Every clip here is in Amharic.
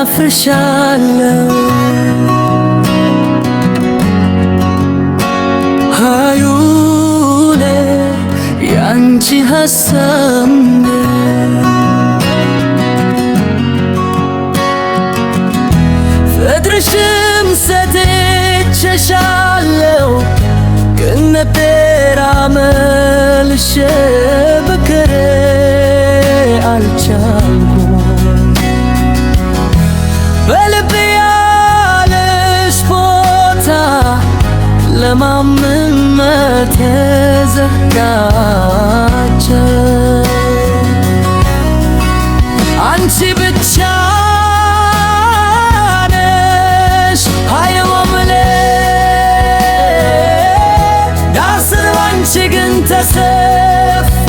ናፍሻለሁ ሃዩኔ ያንቺ ሀሳብ ፍቅርሽም ሰጥቼሻለሁ ግን ነበር አመልሼ ብቀር አልቻልኩም በልቤ ያለሽ ቦታ ለማመን ተዘጋጀ አንቺ ብቻ ነሽ ሃይወምሌ ዳስር ባንቺ ግን ተሰፋ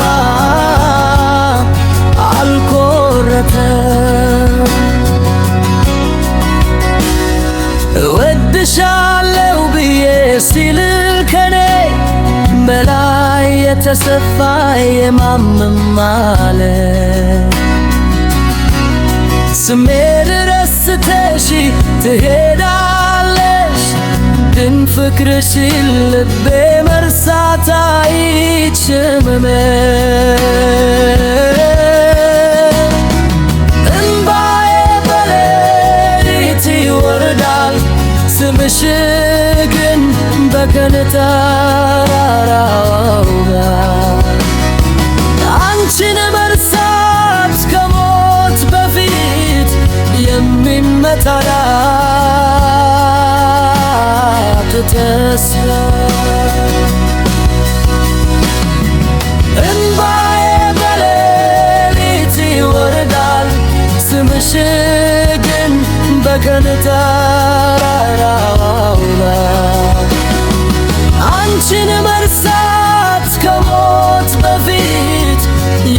አልቆረጠም እወድሻለሁ ብዬ ሲል ከኔ በላይ የተሰፋ የማመማለ ስሜት ረስተሽ ትሄዳለሽ ግን ፍቅርሽን ልቤ መርሳት አይችልም እንባዬ በሌሊት ይወርዳል ስምሽ ግን በቀን ጠራራው አንቺን መርሳት ከሞት በፊት የሚመታላት ተስፋ እንባዬ በሌሊት ይወርዳል ስምሽ ግን በቀን ጠራራው አንቺን መርሳት ከሞት በፊት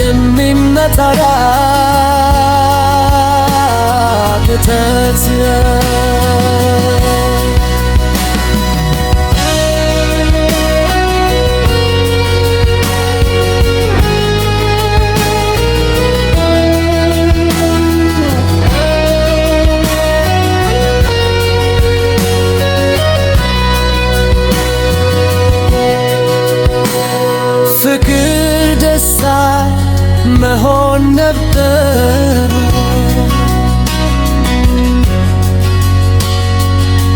የሚመታላት ተስፋ ፍቅር ደስታ መሆን ነበር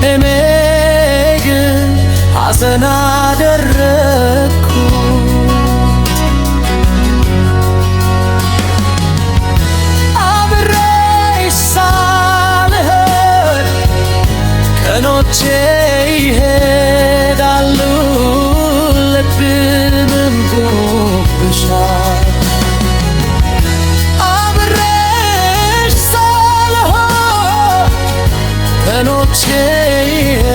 እኔ ግን ሐዘን አደረግኩት አብሬሽ ሳልሄድ ቀኖቼ ይሄዳሉ ልብም ጉብሻል አብሬሽ ሳልሆን ቀኖቼ ይሄዳሉ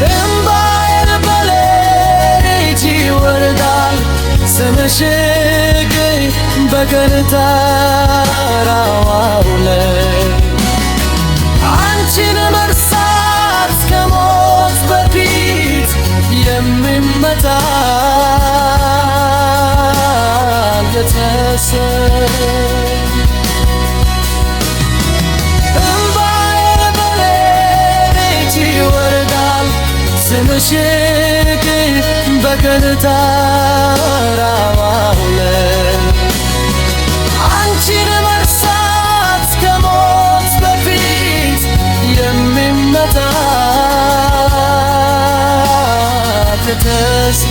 እንባዬ በሌሊት ይወርዳል ስምሽ ግን በቀን ጠራራው አንቺን መርሳት ከሞት በፊት የሚመታለት እንባዬ በሌሊት ይወርዳል ስምሽ ግን በቀን ጠራራው አንቺን መርሳት ከሞት በፊት የሚመታለት ተስፋ